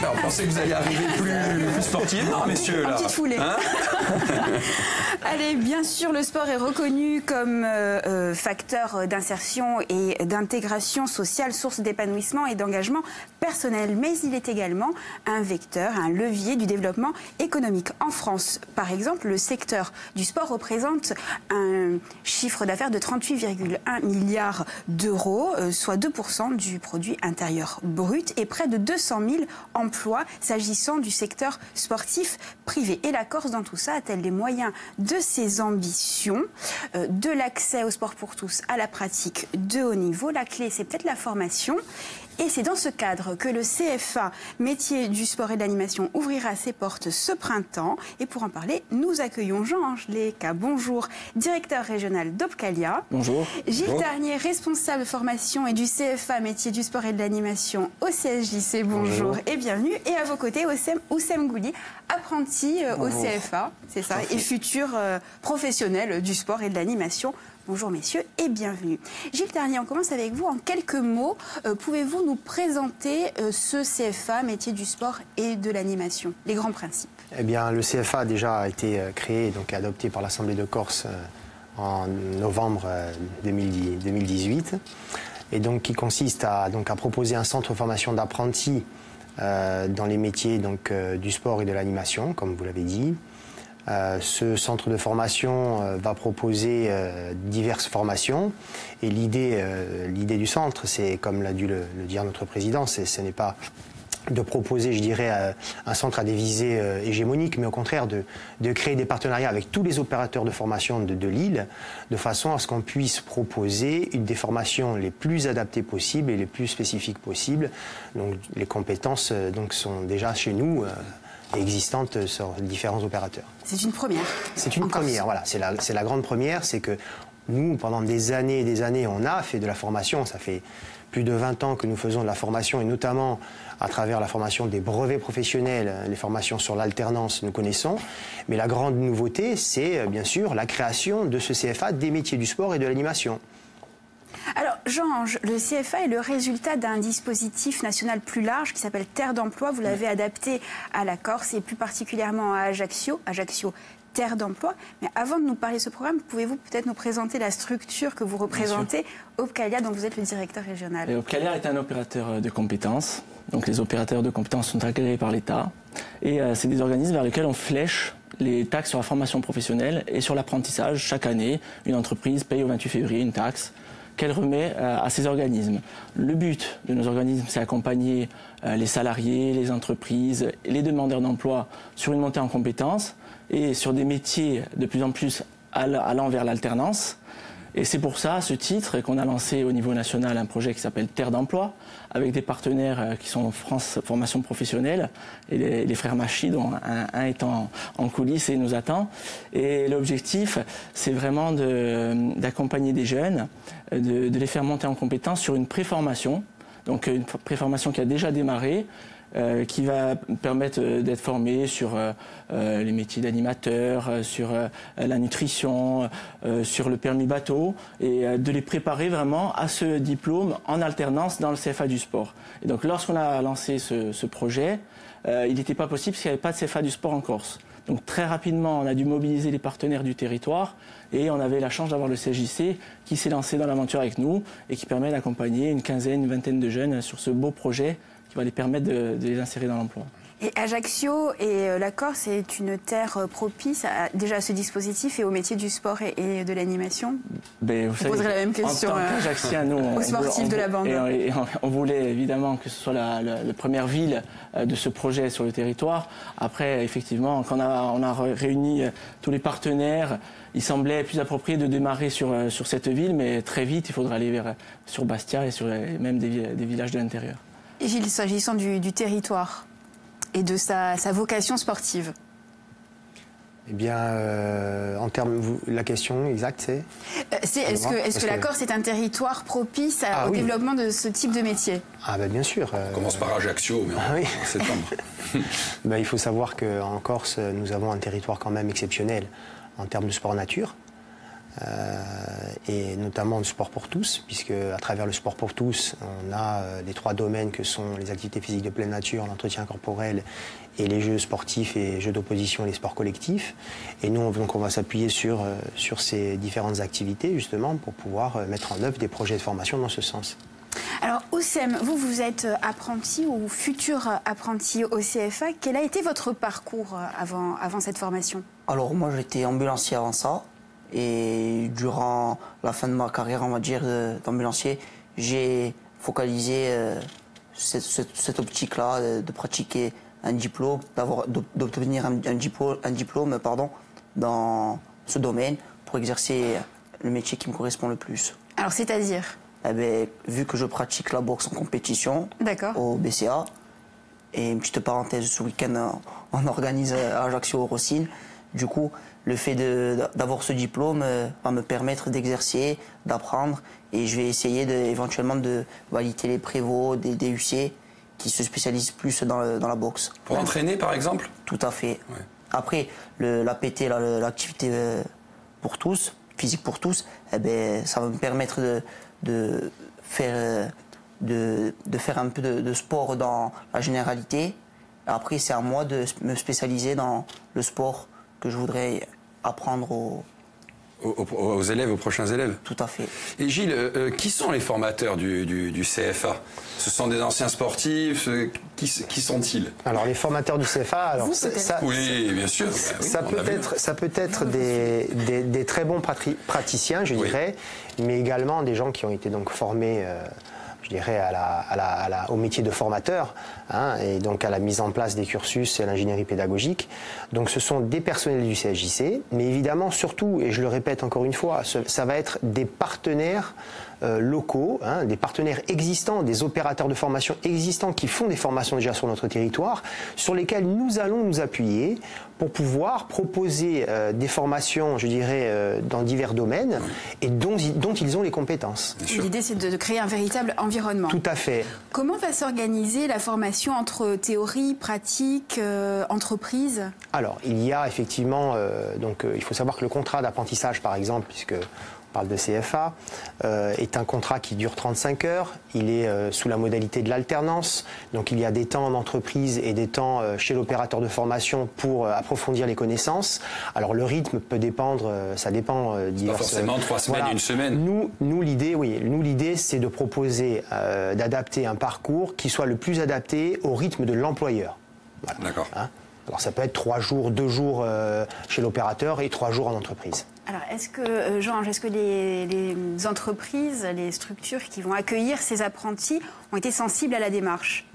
Ben, on pensait que vous alliez arriver plus sportivement, messieurs. Là. En petite foulée. Hein? Allez, bien sûr, le sport est reconnu comme facteur d'insertion et d'intégration sociale, source d'épanouissement et d'engagement personnel. Mais il est également un vecteur, un levier du développement économique. En France, par exemple, le secteur du sport représente un chiffre d'affaires de 38,1 milliards d'euros, soit 2% du produit intérieur brut et près de 200 000 emplois s'agissant du secteur sportif privé. Et la Corse, dans tout ça, a-t-elle les moyens de ses ambitions, de l'accès au sport pour tous, à la pratique de haut niveau? La clé, c'est peut-être la formation. Et c'est dans ce cadre que le CFA, métier du sport et de l'animation, ouvrira ses portes ce printemps. Et pour en parler, nous accueillons Jean-Ange Léka, bonjour, directeur régional d'Opcalia. Bonjour. Gilles Tarnier, responsable formation et du CFA, métier du sport et de l'animation au CSJC, bonjour et bienvenue. Et à vos côtés, Oussem Gouli, apprenti au CFA, c'est ça, et futur professionnel du sport et de l'animation. Bonjour messieurs et bienvenue. Gilles Tarnier, on commence avec vous. En quelques mots, pouvez-vous nous présenter ce CFA, métier du sport et de l'animation, les grands principes? Eh bien, le CFA a déjà été créé, donc adopté par l'Assemblée de Corse en novembre 2018, et donc qui consiste à proposer un centre de formation d'apprentis dans les métiers du sport et de l'animation, comme vous l'avez dit. Ce centre de formation va proposer diverses formations et l'idée du centre, c'est, comme l'a dû le dire notre président, ce n'est pas de proposer, je dirais, un centre à des visées hégémoniques, mais au contraire de créer des partenariats avec tous les opérateurs de formation de l'île, de façon à ce qu'on puisse proposer des formations les plus adaptées possibles et les plus spécifiques possibles. Donc les compétences sont déjà chez nous existantes sur différents opérateurs. C'est une première. C'est une première, voilà. C'est la grande première, c'est que nous, pendant des années et des années, on a fait de la formation. Ça fait plus de 20 ans que nous faisons de la formation, et notamment à travers la formation des brevets professionnels, les formations sur l'alternance, nous connaissons. Mais la grande nouveauté, c'est bien sûr la création de ce CFA des métiers du sport et de l'animation. Alors, Jean-Ange, le CFA est le résultat d'un dispositif national plus large qui s'appelle Terre d'emploi. Vous l'avez adapté à la Corse et plus particulièrement à Ajaccio. Ajaccio, Terre d'emploi. Mais avant de nous parler de ce programme, pouvez-vous peut-être nous présenter la structure que vous représentez, Opcalia, dont vous êtes le directeur régional? Opcalia est un opérateur de compétences. Donc les opérateurs de compétences sont agréés par l'État. Et c'est des organismes vers lesquels on flèche les taxes sur la formation professionnelle et sur l'apprentissage. Chaque année, une entreprise paye au 28 février une taxe qu'elle remet à ces organismes. Le but de nos organismes, c'est d'accompagner les salariés, les entreprises et les demandeurs d'emploi sur une montée en compétences et sur des métiers de plus en plus allant vers l'alternance. Et c'est pour ça, à ce titre, qu'on a lancé au niveau national un projet qui s'appelle Terre d'emploi, avec des partenaires qui sont France Formation Professionnelle et les frères Machy, dont un est en coulisses et nous attend. Et l'objectif, c'est vraiment d'accompagner des jeunes, de les faire monter en compétence sur une préformation, donc une préformation qui a déjà démarré, qui va permettre d'être formé sur les métiers d'animateur, sur la nutrition, sur le permis bateau, et de les préparer vraiment à ce diplôme en alternance dans le CFA du sport. Et donc lorsqu'on a lancé ce projet, il n'était pas possible parce qu'il n'y avait pas de CFA du sport en Corse. Donc très rapidement, on a dû mobiliser les partenaires du territoire et on avait la chance d'avoir le CSJC qui s'est lancé dans l'aventure avec nous et qui permet d'accompagner une quinzaine, une vingtaine de jeunes sur ce beau projet qui va les permettre de les insérer dans l'emploi. Et Ajaccio et la Corse est une terre propice déjà à ce dispositif et au métier du sport et de l'animation. Vous poserez la même question aux sportifs de la bande. Et on voulait évidemment que ce soit la première ville de ce projet sur le territoire. Après, effectivement, quand on a réuni tous les partenaires, il semblait plus approprié de démarrer sur cette ville, mais très vite, il faudra aller sur Bastia et sur même des villages de l'intérieur. Et Gilles, s'agissant du territoire et de sa vocation sportive? Eh bien, en termes, la question exacte, c'est est-ce que la Corse est un territoire propice au développement de ce type de métier? Ah ben bien sûr. On commence par Ajaccio, mais en septembre. Il faut savoir qu'en Corse, nous avons un territoire quand même exceptionnel en termes de sport nature. et notamment le sport pour tous, puisque à travers le sport pour tous, on a les 3 domaines que sont les activités physiques de pleine nature, l'entretien corporel et les jeux sportifs et jeux d'opposition et les sports collectifs. Et nous, donc, on va s'appuyer sur ces différentes activités justement pour pouvoir mettre en œuvre des projets de formation dans ce sens. Alors, Oussem, vous êtes apprenti ou futur apprenti au CFA. Quel a été votre parcours avant cette formation? Alors, moi, j'étais ambulancier avant ça. Et durant la fin de ma carrière, on va dire, d'ambulancier, j'ai focalisé cette optique-là de pratiquer un diplôme, d'obtenir un diplôme dans ce domaine pour exercer le métier qui me correspond le plus. Alors, c'est-à-dire? Eh bien, vu que je pratique la boxe en compétition au BCA, et une petite parenthèse, ce week-end, on organise à Ajaccio au Rossine. Du coup, le fait d'avoir ce diplôme va me permettre d'exercer, d'apprendre, et je vais essayer éventuellement de valider les prévôts des DUC qui se spécialisent plus dans la boxe. Pour entraîner, par exemple? Tout à fait. Ouais. Après, l'APT, l'activité pour tous, physique pour tous, eh ben, ça va me permettre de faire un peu de sport dans la généralité. Après, c'est à moi de me spécialiser dans le sport que je voudrais apprendre aux élèves, aux prochains élèves. Tout à fait. Et Gilles, qui sont les formateurs du CFA? Ce sont des anciens sportifs? Qui sont-ils? Alors les formateurs du CFA, alors oui, bien sûr. Ça peut être des très bons praticiens, je dirais, mais également des gens qui ont été donc formés. Je dirais au métier de formateur, et donc à la mise en place des cursus et à l'ingénierie pédagogique. Donc ce sont des personnels du CFJC, mais évidemment surtout, et je le répète encore une fois, ça va être des partenaires locaux, des partenaires existants, des opérateurs de formation existants qui font des formations déjà sur notre territoire, sur lesquels nous allons nous appuyer pour pouvoir proposer des formations, je dirais, dans divers domaines et dont ils ont les compétences. L'idée, c'est de créer un véritable environnement. Tout à fait. Comment va s'organiser la formation entre théorie, pratique, entreprise? Alors, il y a effectivement, il faut savoir que le contrat d'apprentissage, par exemple, puisque on parle de CFA, est un contrat qui dure 35 heures. Il est sous la modalité de l'alternance. Donc il y a des temps en entreprise et des temps chez l'opérateur de formation pour approfondir les connaissances. Alors le rythme peut dépendre, ça dépend pas forcément 3 semaines, voilà. 1 semaine. Nous l'idée, c'est de proposer, d'adapter un parcours qui soit le plus adapté au rythme de l'employeur. Voilà. D'accord. Alors ça peut être 3 jours, 2 jours chez l'opérateur et 3 jours en entreprise. Alors, est-ce que les entreprises, les structures qui vont accueillir ces apprentis ont été sensibles à la démarche?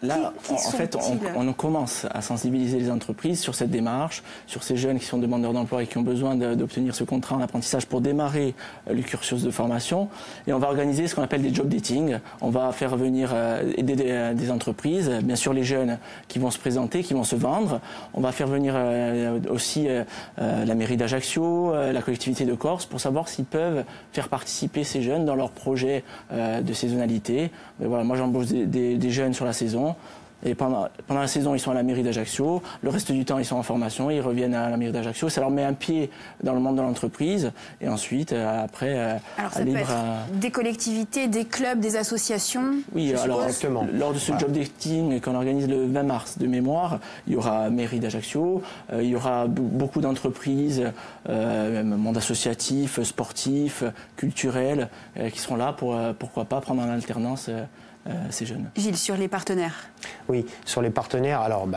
Là, en fait, on commence à sensibiliser les entreprises sur cette démarche, sur ces jeunes qui sont demandeurs d'emploi et qui ont besoin d'obtenir ce contrat en apprentissage pour démarrer le cursus de formation. Et on va organiser ce qu'on appelle des job dating. On va faire venir des entreprises, bien sûr les jeunes qui vont se présenter, qui vont se vendre. On va faire venir aussi la mairie d'Ajaccio, la collectivité de Corse, pour savoir s'ils peuvent faire participer ces jeunes dans leur projet de saisonnalité. Mais voilà, moi j'embauche des jeunes sur la saison. Et pendant la saison, ils sont à la mairie d'Ajaccio. Le reste du temps, ils sont en formation. Ils reviennent à la mairie d'Ajaccio. Ça leur met un pied dans le monde de l'entreprise. Et ensuite, après, alors ça peut être des collectivités, des clubs, des associations. Oui, alors lors de ce job dating qu'on organise le 20 mars de mémoire, il y aura mairie d'Ajaccio, il y aura beaucoup d'entreprises, monde associatif, sportif, culturel, qui seront là pour pourquoi pas prendre en alternance ces jeunes. Gilles, sur les partenaires? Oui, sur les partenaires, alors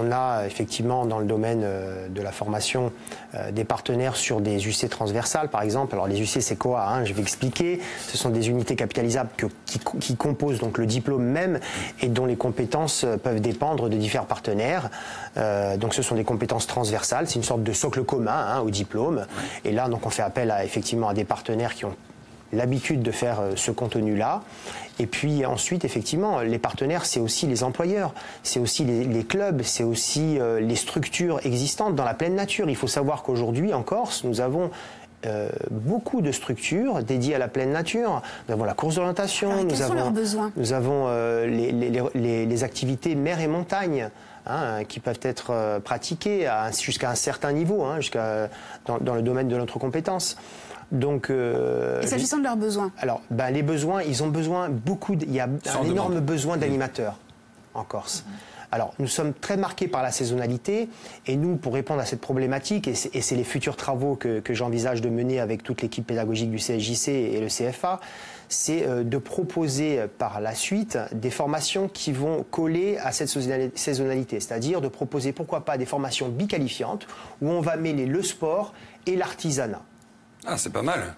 on a effectivement dans le domaine de la formation des partenaires sur des UC transversales par exemple. Alors les UC c'est quoi, je vais expliquer. Ce sont des unités capitalisables qui composent donc le diplôme même et dont les compétences peuvent dépendre de différents partenaires. Donc ce sont des compétences transversales, c'est une sorte de socle commun au diplôme. Et là donc on fait appel effectivement à des partenaires qui ont l'habitude de faire ce contenu-là. Et puis ensuite, effectivement, les partenaires, c'est aussi les employeurs, c'est aussi les clubs, c'est aussi les structures existantes dans la pleine nature. Il faut savoir qu'aujourd'hui, en Corse, nous avons beaucoup de structures dédiées à la pleine nature. Nous avons la course d'orientation, nous avons les activités mer et montagne. qui peuvent être pratiqués jusqu'à un certain niveau, dans le domaine de notre compétence. Donc, et s'agissant de leurs besoins? Alors, les besoins, ils ont besoin il y a un énorme besoin d'animateurs en Corse. Alors, nous sommes très marqués par la saisonnalité, et nous, pour répondre à cette problématique, et c'est les futurs travaux que j'envisage de mener avec toute l'équipe pédagogique du CSJC et le CFA, c'est de proposer par la suite des formations qui vont coller à cette saisonnalité, c'est-à-dire de proposer, pourquoi pas, des formations biqualifiantes, où on va mêler le sport et l'artisanat. Ah, c'est pas mal.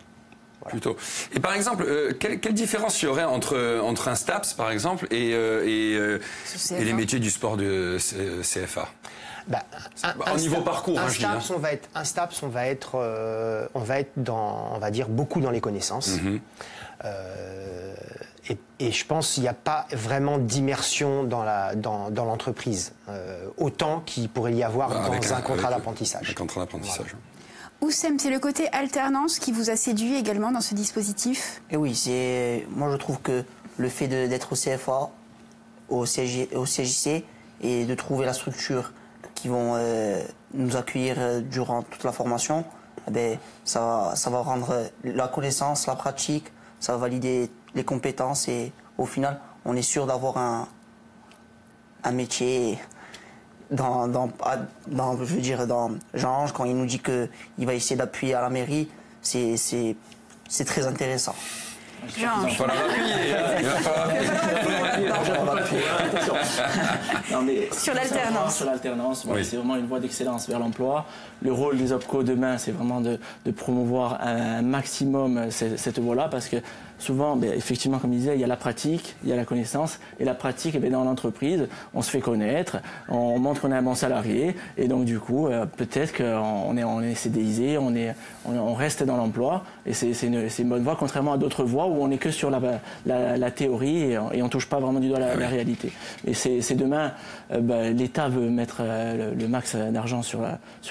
Voilà. Plutôt. Et par exemple, quelle différence il y aurait entre un STAPS, par exemple, et les métiers du sport de CFA? Au niveau parcours, un STAPS, on va être dans, on va dire, beaucoup dans les connaissances. Et je pense qu'il n'y a pas vraiment d'immersion dans l'entreprise, autant qu'il pourrait y avoir dans un contrat d'apprentissage. Un contrat d'apprentissage. Voilà. Oussem, c'est le côté alternance qui vous a séduit également dans ce dispositif? Et oui, moi je trouve que le fait d'être au CFA, au CJC, et de trouver la structure qui vont nous accueillir durant toute la formation, ça va rendre la connaissance, la pratique, ça va valider les compétences, et au final, on est sûr d'avoir un métier. Je veux dire, dans Jean-Ange, quand il nous dit qu'il va essayer d'appuyer à la mairie, c'est très intéressant. Il va falloir appuyer. Sur l'alternance. Sur l'alternance, c'est vraiment une voie d'excellence vers l'emploi. Le rôle des OPCO demain, c'est vraiment de promouvoir un maximum cette voie-là, parce que souvent, effectivement, comme il disait, il y a la pratique, il y a la connaissance, et la pratique, dans l'entreprise, on se fait connaître, on montre qu'on est un bon salarié, et donc du coup, peut-être qu'on est CDIsé, on reste dans l'emploi, et c'est une bonne voie, contrairement à d'autres voies où on n'est que sur la théorie, et on touche pas vraiment du doigt la réalité. Et c'est demain, l'État veut mettre le max d'argent sur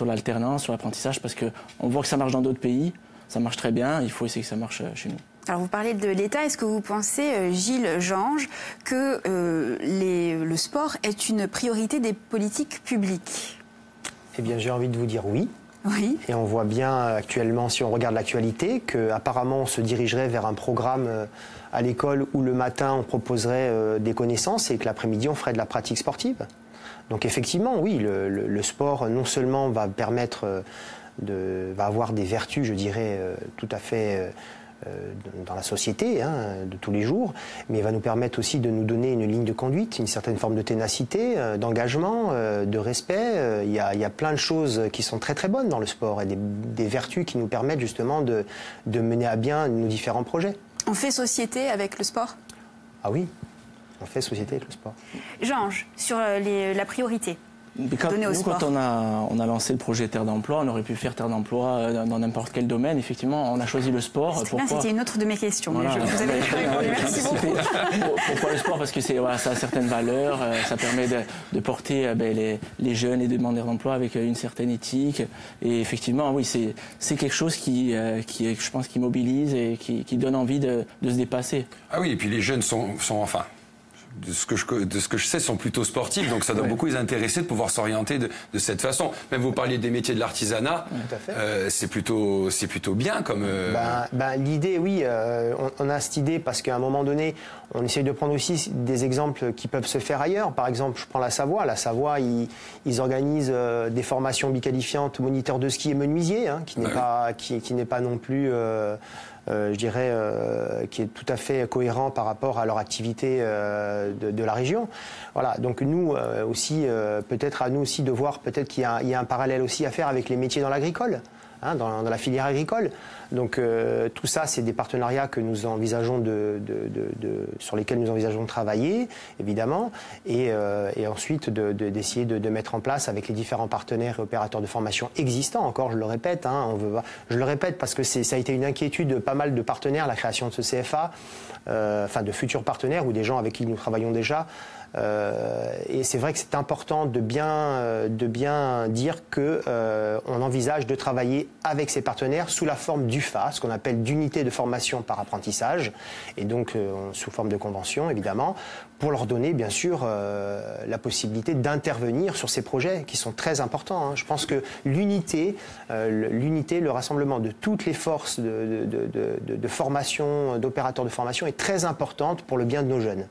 l'alternance, sur l'apprentissage, parce qu'on voit que ça marche dans d'autres pays, ça marche très bien, il faut essayer que ça marche chez nous. Alors vous parlez de l'État, est-ce que vous pensez, Gilles Jean-Ange, que le sport est une priorité des politiques publiques? Eh bien, j'ai envie de vous dire oui. Oui. Et on voit bien actuellement, si on regarde l'actualité, qu'apparemment on se dirigerait vers un programme à l'école où le matin on proposerait des connaissances et que l'après-midi on ferait de la pratique sportive. Donc effectivement, oui, le sport non seulement va permettre va avoir des vertus, je dirais, tout à fait dans la société de tous les jours, mais il va nous permettre aussi de nous donner une ligne de conduite, une certaine forme de ténacité, d'engagement, de respect. Il y a plein de choses qui sont très très bonnes dans le sport, et des vertus qui nous permettent justement de mener à bien nos différents projets. On fait société avec le sport? Ah oui, on fait société avec le sport. Jean-Ange, sur la priorité donnée au sport. Quand on a lancé le projet Terre d'Emploi, on aurait pu faire Terre d'Emploi dans n'importe quel domaine. Effectivement, on a choisi le sport. C'était une autre de mes questions. Voilà. Mais vous avez répondu. Merci beaucoup. Pourquoi le sport? Parce que ça a certaines valeurs, ça permet de porter les jeunes et demandeurs d'emploi avec une certaine éthique. Et effectivement, oui, c'est quelque chose qui, je pense, qui mobilise et qui donne envie de se dépasser. Ah oui, et puis les jeunes sont enfin... De ce que je sais, sont plutôt sportifs, donc ça doit beaucoup les intéresser de pouvoir s'orienter de cette façon. Même vous parliez des métiers de l'artisanat, c'est plutôt bien comme... L'idée, oui, on a cette idée parce qu'à un moment donné, on essaye de prendre aussi des exemples qui peuvent se faire ailleurs. Par exemple, je prends la Savoie. La Savoie, ils organisent des formations biqualifiantes moniteurs de ski et menuisiers, qui n'est pas non plus... je dirais, qui est tout à fait cohérent par rapport à leur activité de la région. Voilà, donc nous aussi, peut-être à nous aussi de voir peut-être qu'il y a un parallèle aussi à faire avec les métiers dans l'agricole, dans la filière agricole. Donc tout ça, c'est des partenariats que nous envisageons sur lesquels nous envisageons de travailler, évidemment, et ensuite d'essayer de mettre en place avec les différents partenaires et opérateurs de formation existants. Encore, je le répète, je le répète parce que ça a été une inquiétude de pas mal de partenaires, la création de ce CFA, de futurs partenaires ou des gens avec qui nous travaillons déjà. Et c'est vrai que c'est important de bien dire qu'on envisage de travailler avec ses partenaires sous la forme d'UFA, ce qu'on appelle d'unité de formation par apprentissage, et donc sous forme de convention évidemment, pour leur donner bien sûr la possibilité d'intervenir sur ces projets qui sont très importants. Je pense que l'unité, le rassemblement de toutes les forces de formation, d'opérateurs de formation est très importante pour le bien de nos jeunes.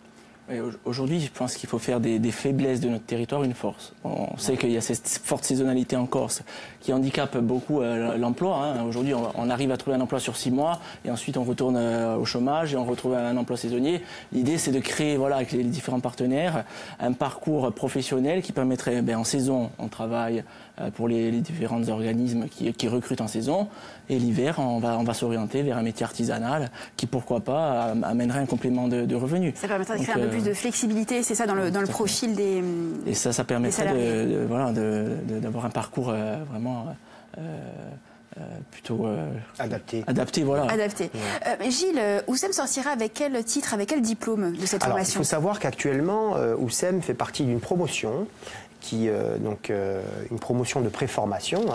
Aujourd'hui, je pense qu'il faut faire des faiblesses de notre territoire une force. On sait qu'il y a cette forte saisonnalité en Corse qui handicape beaucoup l'emploi. Aujourd'hui, on arrive à trouver un emploi sur 6 mois et ensuite on retourne au chômage et on retrouve un emploi saisonnier. L'idée, c'est de créer, voilà, avec les différents partenaires, un parcours professionnel qui permettrait, en saison, on travaille pour les différents organismes qui recrutent en saison, et l'hiver, on va s'orienter vers un métier artisanal qui, pourquoi pas, amènerait un complément de revenus. Ça permettrait de créer un peu plus de flexibilité, c'est ça, dans le profil des et ça permettrait d'avoir un parcours vraiment plutôt adapté. Voilà. Adapté. Ouais. Gilles, Oussem sortira avec quel titre, avec quel diplôme de cette formation? Il faut savoir qu'actuellement, Oussem fait partie d'une promotion une promotion de préformation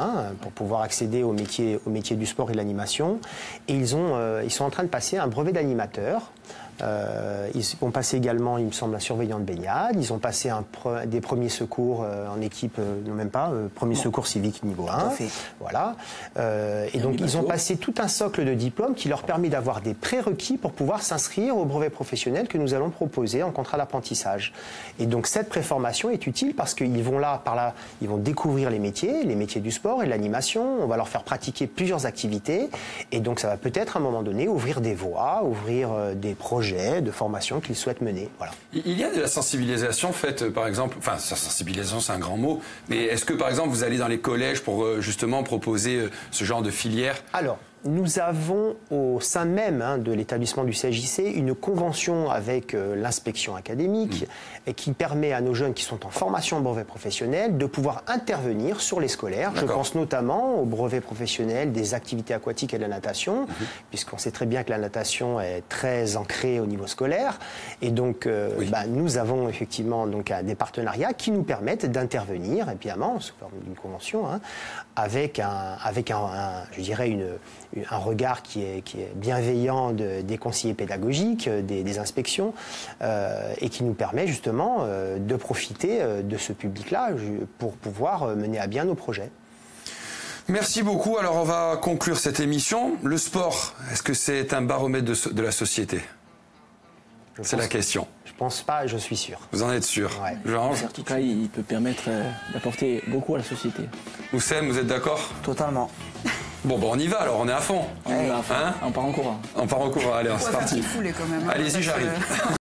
pour pouvoir accéder au métier du sport et de l'animation. Et ils sont en train de passer un brevet d'animateur. Ils vont passer également, il me semble, un surveillant de baignade. Ils ont passé des premiers secours en équipe, non même pas, premier secours civique niveau 1. Voilà. Et donc ils ont passé tout un socle de diplômes qui leur permet d'avoir des prérequis pour pouvoir s'inscrire au brevet professionnel que nous allons proposer en contrat d'apprentissage. Et donc cette préformation est utile parce qu'ils vont ils vont découvrir les métiers du sport et de l'animation. On va leur faire pratiquer plusieurs activités. Et donc ça va peut-être à un moment donné ouvrir des voies, ouvrir des projets de formation qu'ils souhaitent mener. Voilà. Il y a de la sensibilisation faite, par exemple, enfin, sensibilisation c'est un grand mot, mais est-ce que par exemple vous allez dans les collèges pour justement proposer ce genre de filière? Alors, nous avons au sein même de l'établissement du CJC une convention avec l'inspection académique et qui permet à nos jeunes qui sont en formation au brevet professionnel de pouvoir intervenir sur les scolaires. Je pense notamment au brevet professionnel des activités aquatiques et de la natation, puisqu'on sait très bien que la natation est très ancrée au niveau scolaire. Et donc, nous avons effectivement des partenariats qui nous permettent d'intervenir, évidemment, sous forme d'une convention, avec je dirais, un regard qui est bienveillant des conseillers pédagogiques, des inspections, et qui nous permet justement de profiter de ce public-là pour pouvoir mener à bien nos projets. Merci beaucoup. Alors on va conclure cette émission. Le sport, est-ce que c'est un baromètre de la société? C'est la question. Je pense pas, je suis sûr. Vous en êtes sûr? Ouais. Georges? En tout cas, il peut permettre d'apporter beaucoup à la société. Oussem, vous êtes d'accord? Totalement. Bon, on y va alors, on est à fond. On y va à fond. On part en courant. On part en courant, allez, c'est parti. Quand même, allez-y, j'arrive.